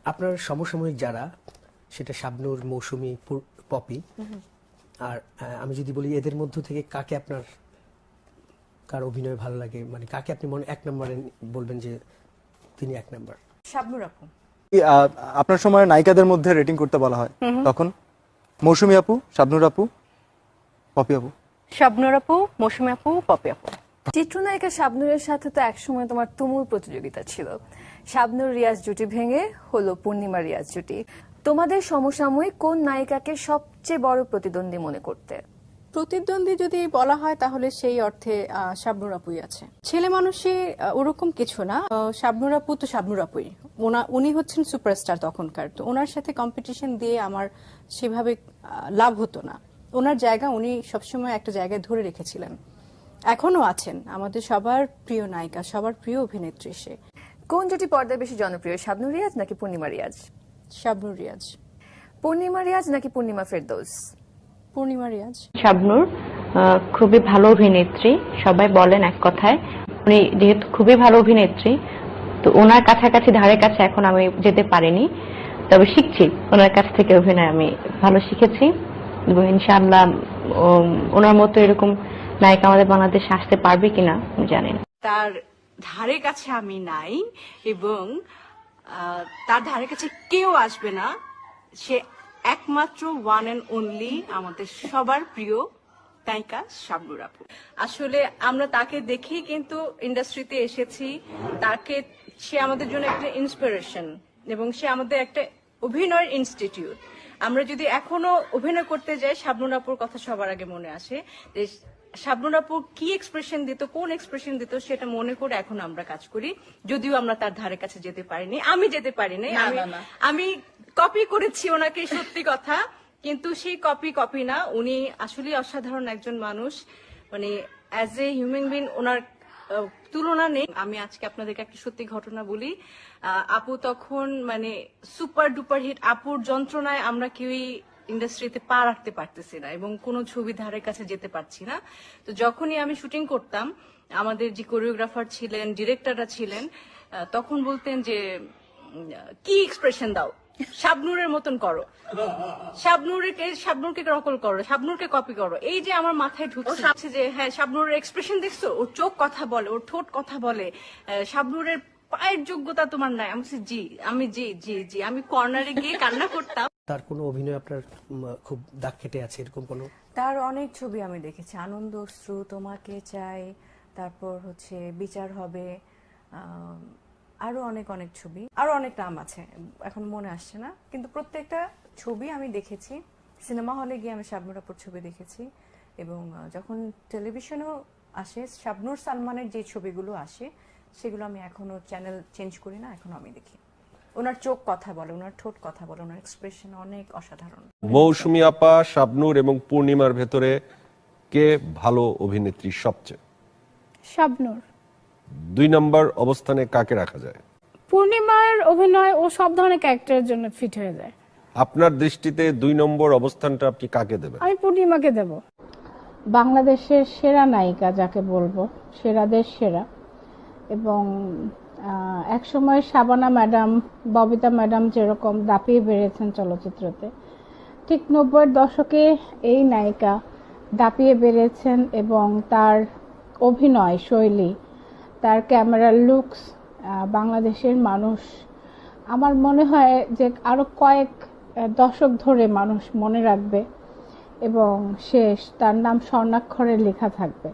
আপনার সমসাময়িক যারা, সেটা শাবনূর, মৌসুমী, পপি, আর আমি যদি বলি এদের মধ্য থেকে কাকে আপনার কার অভিনয় ভালো লাগে, মানে কাকে আপনি মনে এক নম্বরে বলবেন যে তিনি এক নম্বর? শাবনূর আপু। আপনার সময় নায়িকাদের মধ্যে রেটিং করতে বলা হয়, তখন মৌসুমী আপু, শাবনূর আপু, পপি আপু? শাবনূর আপু, মৌসুমী আপু, পপি আপু। চিত্রনায়িকা শাবনূরের সাথে তো একসময় তোমার তুমুল প্রতিযোগিতা ছিল। শাবনূর রিয়াজ জুটি ভেঙে হলো পূর্ণিমা রিয়াজ জুটি। তোমাদের সমসাময়িক কোন নায়িকাকে সবচেয়ে বড় প্রতিদ্বন্দ্বী মনে করতে? প্রতিদ্বন্দ্বী যদি বলা হয় তাহলে সেই অর্থে শাবনূর আপুই আছে। ছেলে মানুষই ওরকম কিছু না। শাবনূর আপু তো শাবনূর আপুই, উনি হচ্ছেন সুপারস্টার তখনকার, তো ওনার সাথে কম্পিটিশন দিয়ে আমার সেভাবে লাভ হতো না। ওনার জায়গা উনি সবসময় একটা জায়গায় ধরে রেখেছিলেন, এখনো আছেন আমাদের সবার প্রিয় নায়িকা, সবার প্রিয় অভিনেত্রী সে। কোন জুটি পর্দায় বেশি জনপ্রিয়, শাবনূর রিয়াজ নাকি পূর্ণিমা রিয়াজ? শাবনূর রিয়াজ। পূর্ণিমা রিয়াজ নাকি পূর্ণিমা ফেরদৌস? পূর্ণিমা রিয়াজ। শাবনূর খুবই ভালো অভিনেত্রী, সবাই বলেন এক কথায়। উনি যেহেতু খুবই ভালো অভিনেত্রী, তো ওনার কাছাকাছি ধারে কাছে এখন আমি যেতে পারিনি, তবে শিখছি ওনার কাছ থেকে অভিনয়, আমি ভালো শিখেছি এবং ইনশাআল্লাহ ওনার মতো এরকম নায়িকা আমাদের বাংলাদেশে আসতে পারবে কিনা আমি জানি না। তার ধারে কাছে আমি নাই এবং তার ধারে কাছে কেউ আসবে না। সে একমাত্র ওয়ান এন্ড অনলি আমাদের সবার প্রিয় নায়িকা শাবনূর আপু। আসলে আমরা তাকে দেখেই কিন্তু ইন্ডাস্ট্রিতে এসেছি। সে আমাদের জন্য একটা ইন্সপিরেশন এবং সে আমাদের একটা অভিনয়ের ইনস্টিটিউট। আমরা যদি এখনো অভিনয় করতে যাই, শাবনূর আপুর কথা সবার আগে মনে আসে যে শাবনূর আপু কি এক্সপ্রেশন দিত, কোন এক্সপ্রেশন দিত, সেটা মনে করে এখন আমরা কাজ করি। যদিও আমরা তার ধারে কাছে যেতে পারিনি, আমি যেতে পারিনি, আমি কপি করেছি ওনাকে, সত্যি কথা। কিন্তু সেই কপি না, উনি আসলে অসাধারণ একজন মানুষ, মানে অ্যাজ এ হিউম্যান বিং ওনার তুলনা নেই। আমি আজকে আপনাদেরকে একটা সত্যি ঘটনা বলি। আপু তখন মানে সুপার ডুপার হিট, আপুর যন্ত্রণায় আমরা কেউই ইন্ডাস্ট্রিতে পা রাখতে পারতেছি না এবং কোনো ছবি ধারের কাছে যেতে পারছি না। তো যখনই আমি শুটিং করতাম, আমাদের যে কোরিওগ্রাফার ছিলেন, ডিরেক্টররা ছিলেন, তখন বলতেন যে কি এক্সপ্রেশন দাও, শাবনূরের মতন করো, শাবনূরকে নকল করো, শাবনূরকে কপি করো। এই যে আমার মাথায় ঢুকছে যে হ্যাঁ, শাবনূরের এক্সপ্রেশন দেখছো, ওর চোখ কথা বলে, ওর ঠোঁট কথা বলে, শাবনূরের পায়ের যোগ্যতা তোমার নাই। আমি জি আমি কর্নারে গিয়ে কান্না করতাম। তার কোনো অভিনয় আপনার খুব দাগ কেটে আছে এরকম কোনো? তার অনেক ছবি আমি দেখেছি, আনন্দ অশ্রু, তোমাকে চাই, তারপর হচ্ছে বিচার হবে, আরো অনেক ছবি, আরো অনেক নাম আছে, এখন মনে আসছে না। কিন্তু প্রত্যেকটা ছবি আমি দেখেছি। সিনেমা হলে গিয়ে আমি শাবনূর আপুর ছবি দেখেছি এবং যখন টেলিভিশনেও আসে শাবনূর সালমানের যে ছবিগুলো আসে সেগুলো আমি এখনো চ্যানেল চেঞ্জ করি না, এখনো আমি দেখি। ওনার চোখ কথা বলে, ওনার ঠোঁট কথা বলে, ওনার এক্সপ্রেশন অনেক অসাধারণ। মৌসুমী আপা, শাবনূর এবং পূর্ণিমার ভেতরে কে ভালো অভিনেত্রী সবচেয়ে? শাবনূর। 2 নম্বর অবস্থানে কাকে রাখা যায়? পূর্ণিমার অভিনয় ও সব ধরনের ক্যারেক্টারের জন্য ফিট হয়ে যায়। আপনার দৃষ্টিতে 2 নম্বর অবস্থানটা আপনি কাকে দেবেন? আমি পূর্ণিমাকে দেব। বাংলাদেশের সেরা নায়িকা যাকে বলবো, সেরাদের সেরা। এবং একসময় শাবানা ম্যাডাম, ববিতা ম্যাডাম যেরকম দাপিয়ে বেরিয়েছেন চলচ্চিত্রতে, ঠিক 90-এর দশকে এই নায়িকা দাপিয়ে বেরিয়েছেন এবং তার অভিনয় শৈলী, তার ক্যামেরার লুকস বাংলাদেশের মানুষ, আমার মনে হয় যে আরো কয়েক দশক ধরে মানুষ মনে রাখবে এবং তার নাম স্বর্ণাক্ষরে লেখা থাকবে।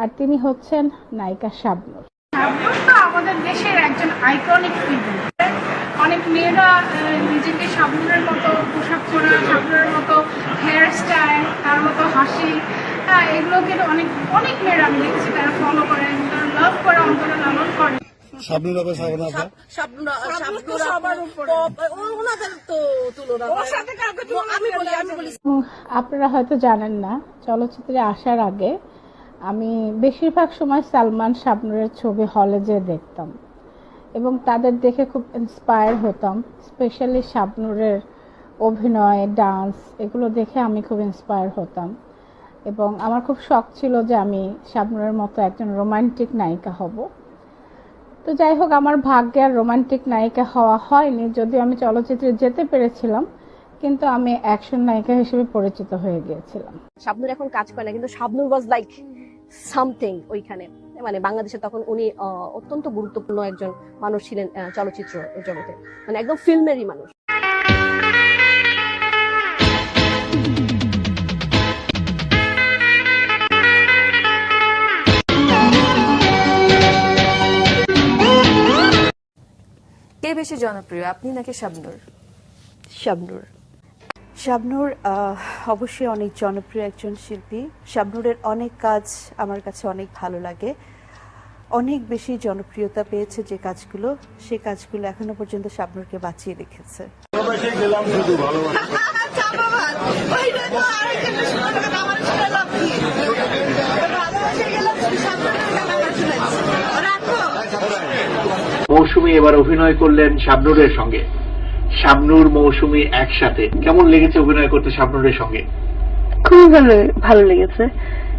আর তিনি হচ্ছেন নায়িকা শাবনূর। শাবনূর তো আমাদের দেশের একজন আইকনিক ফিগার। অনেক মেয়েরা নিজেকে শাবনূরের মতো পোশাক পরা, শাবনূরের মতো হেয়ার স্টাইল, তার মতো হাসি, এগুলো কিন্তু অনেক মেয়েরা আমি দেখছি তারা ফলো করে, তারা লাভ করে, অন্তরে লালন করে। আপনারা হয়তো জানেন না, চলচ্চিত্রে আসার আগে আমি বেশিরভাগ সময় সালমান শাবনূরের ছবি হলে যেয়ে দেখতাম এবং তাদের দেখে খুব ইন্সপায়ার হতাম। স্পেশালি শাবনূরের অভিনয়, ডান্স, এগুলো দেখে আমি খুব ইন্সপায়ার হতাম এবং আমার খুব শখ ছিল যে আমি শাবনূরের মতো একজন রোমান্টিক নায়িকা হব। তো যাই হোক, আমার ভাগ্যে আর রোমান্টিক নায়িকা হওয়া হয়নি, যদিও আমি চলচ্চিত্রে যেতে পেরেছিলাম, কিন্তু আমি অ্যাকশন নায়িকা হিসেবে পরিচিত হয়ে গিয়েছিলাম। শাবনূর এখন কাজ করে না, কিন্তু শাবনূর ওয়াজ লাইক সামথিং ওইখানে। মানে বাংলাদেশে তখন উনি অত্যন্ত গুরুত্বপূর্ণ একজন মানুষ ছিলেন চলচ্চিত্র জগতে, মানে একদম ফিল্মেরই মানুষ। কে বেশি জনপ্রিয়, আপনি নাকি শাবনূর? শাবনূর। শাবনূর অবশ্যই অনেক জনপ্রিয় একজন শিল্পী। শাবনূরের অনেক কাজ আমার কাছে অনেক ভালো লাগে। অনেক বেশি জনপ্রিয়তা পেয়েছে যে কাজগুলো, সেই কাজগুলো এখনো পর্যন্ত শাবনূরকে বাঁচিয়ে রেখেছে। মৌসুমী এবার অভিনয় করলেন শাবনূরের সঙ্গে। শাবনূর মৌসুমী একসাথে কেমন লেগেছে অভিনয় করতে শাবনূরের সঙ্গে? খুবই ভালো লেগেছে।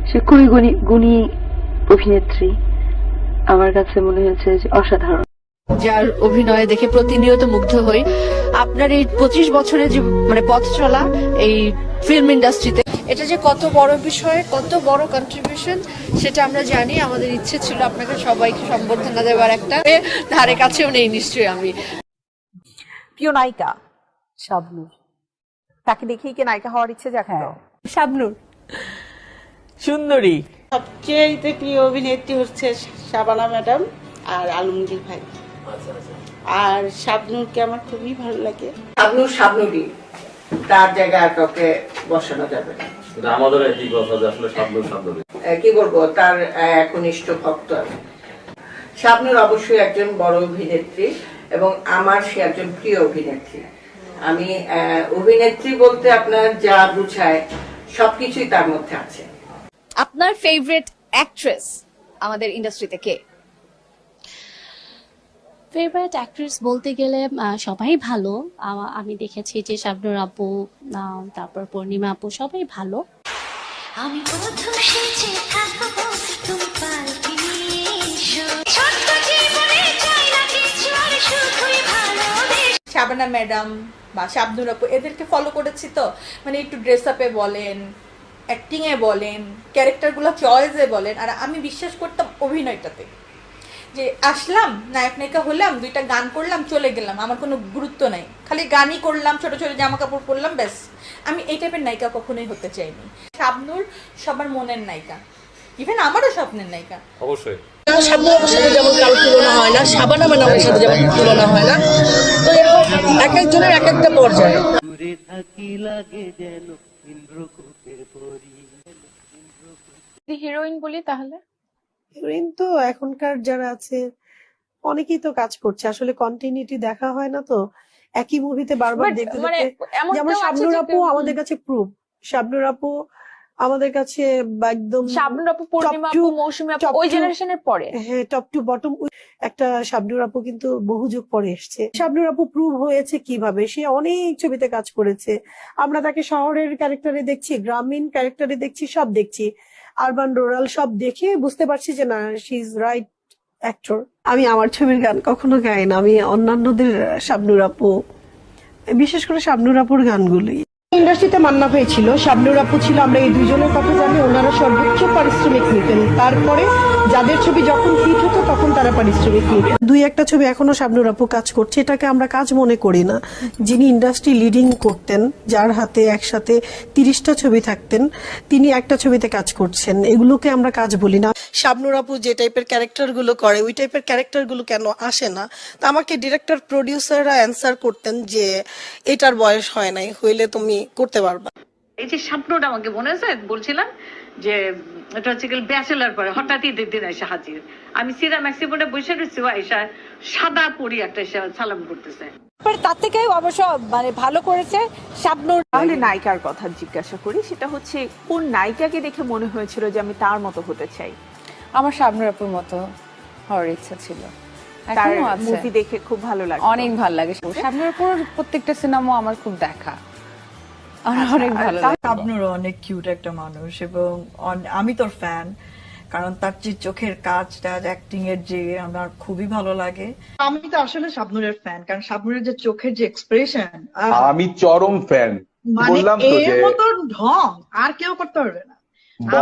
সে খুবই গুণী অভিনেত্রী, আমার কাছে মনে হয়েছে যে অসাধারণ। যার অভিনয় দেখে প্রতিনিয়ত মুগ্ধ হই। আপনার এই 25 বছরের যে মানে পথ চলা এই ফিল্ম ইন্ডাস্ট্রিতে, এটা যে কত বড় বিষয়, কত বড় কন্ট্রিবিউশন সেটা আমরা জানি। আমাদের ইচ্ছে ছিল আপনাকে সবাইকে সম্বর্ধনা দেওয়ার, একটা ধারে কাছেও নেই নিশ্চয়ই আমি। প্রিয় নায়িকা শাবনূর, তাকে দেখেই কি নায়িকা হওয়ার ইচ্ছে জাগতো? শাবনূর সুন্দরী। সবচেয়ে প্রিয় অভিনেত্রী হচ্ছে শাবানা ম্যাডাম আর আলমগীর ভাই। আর শাবনূরকে আমার খুবই ভালো লাগে। শাবনূর শাবনূরই, তার জায়গায় কাউকে বসানো যাবে না। আমাদের একই কথা যে আসলে শাবনূর শাবনূরই। কি বলবো, তার একনিষ্ঠ ভক্ত আমি। শাবনূর অবশ্যই একজন বড় অভিনেত্রী এবং আমার সে একজন প্রিয় অভিনেত্রী। আমি অভিনেত্রী বলতে আপনার যা বুঝায় সবকিছুই তার মধ্যে আছে। আপনার ফেভারিট অ্যাক্ট্রেস আমাদের ইন্ডাস্ট্রিতে কে? ফেভারিট অ্যাক্ট্রেস বলতে গেলে সবাই ভালো। আমি দেখেছি যে শাবনূর আপু, তারপর পূর্ণিমা আপু, সবাই ভালো। আমি শাবানা ম্যাডাম বা শাবনূর আপু এদেরকে ফলো করেছি, তো মানে একটু ড্রেস আপে বলেন, অ্যাক্টিং এ বলেন, ক্যারেক্টারগুলো চয়েসে বলেন। আর আমি বিশ্বাস করতাম অভিনয়টাতে, যে আসলাম নায়ক নায়িকা হলাম, দুইটা গান করলাম, চলে গেলাম, আমার কোনো গুরুত্ব নাই, খালি গানই করলাম, ছোট ছোট জামা কাপড় পরলাম, ব্যাস। আমি এই টাইপের নায়িকা কখনোই হতে চাইনি। শাবনূর সবার মনের নায়িকা, ইভেন আমারও স্বপ্নের নায়িকা। অবশ্যই শাবনূরের সাথে যেমন কারো তুলনা হয় না, শাবানা ম্যাডামের সাথে যেমন তুলনা হয় না, তো এরকম এক একজনের এক একটা পর্যায়ে। হিরোইন বলি তাহলে, হিরোইন তো এখনকার যারা আছে অনেকেই তো কাজ করছে, আসলে কন্টিনিউটি দেখা হয় না, তো একই মুভিতে বারবার দেখতে দেখতে। যেমন শাবনূর আপু আমাদের কাছে প্রুফ, শাবনূর আপু আমাদের কাছে একদম, শাবনূর আপু, পূর্ণিমা আপু, মৌসুমী আপু ওই জেনারেশনের পরে, হ্যাঁ, টপ টু বটম একটা শাবনূর আপু কিন্তু বহু যুগ পরে এসছে। শাবনূর আপু প্রুভ হয়েছে কিভাবে, সে অনেক ছবিতে কাজ করেছে। আমরা তাকে শহরের ক্যারেক্টারে দেখছি, গ্রামীণ ক্যারেক্টারে দেখছি, সব দেখছি, আরবান রুরাল সব দেখে বুঝতে পারছি যে না, শি ইজ রাইট অ্যাক্টর। আমি আমার ছবির গান কখনো গাই না, আমি অন্যান্যদের শাবনূর আপু, বিশেষ করে শাবনূর আপুর গানগুলি। ইন্ডাস্ট্রিতে মান্না ভাই ছিল, শাবনূর আপু ছিল, আমরা এই দুইজনের কথা জানি। ওনারা সর্বোচ্চ পারিশ্রমিক নিতেন, তারপরে যাদের ছবি যখন হিট হতো তখন তারা পারিশ্রমিক নিতেন। দুই একটা ছবি এখনো শাবনূর আপু কাজ করছে, এটাকে আমরা কাজ মনে করি না। যিনি ইন্ডাস্ট্রি লিডিং করতেন, যার হাতে একসাথে 30টা ছবি থাকতেন, তিনি একটা ছবিতে কাজ করছেন, এগুলোকে আমরা কাজ বলি না। শাবনূর আপু যে টাইপের ক্যারেক্টার গুলো করে, ওই টাইপের ক্যারেক্টার গুলো কেন আসে না, তা আমাকে ডিরেক্টর প্রডিউসাররা অ্যান্সার করতেন যে এটার বয়স হয় নাই, হইলে তুমি করতে পারবা। এই যে শাবনূর আমাকে মনে আছে বলছিলাম যে এটা হচ্ছে ব্যাচেলার পরে হঠাৎই দিন এসে হাজির, আমি সিরা ম্যাক্সিমোনে বসে রয়েছি, এসে সাদা পরি একটা এসে সালাম করতেছে। তার থেকে অবশ্য মানে ভালো করেছে শাবনূর। তাহলে নায়িকার কথা জিজ্ঞাসা করি, সেটা হচ্ছে কোন নায়িকাকে দেখে মনে হয়েছিল যে আমি তার মতো হতে চাই? আমার শাবনূর আপুর মতো হওয়ার ইচ্ছা ছিল, তার মুভি দেখে খুব ভালো লাগে, অনেক ভালো লাগে। শাবনূর আপুর প্রত্যেকটা সিনেমা আমার খুব দেখা, অনেক ভালো লাগে। শাবনূর অনেক কিউট একটা মানুষ এবং আমি তোর ফ্যান, কারণ তার যে চোখের কাজটা অ্যাক্টিং এর যে আমার খুবই ভালো লাগে। আমি তো আসলে শাবনূরের ফ্যান, কারণ শাবনূরের যে চোখের যে এক্সপ্রেশন, আমি চরম ফ্যান। মানে বললাম তো এর যে মতো ঢং আর কেউ করতে পারবে না।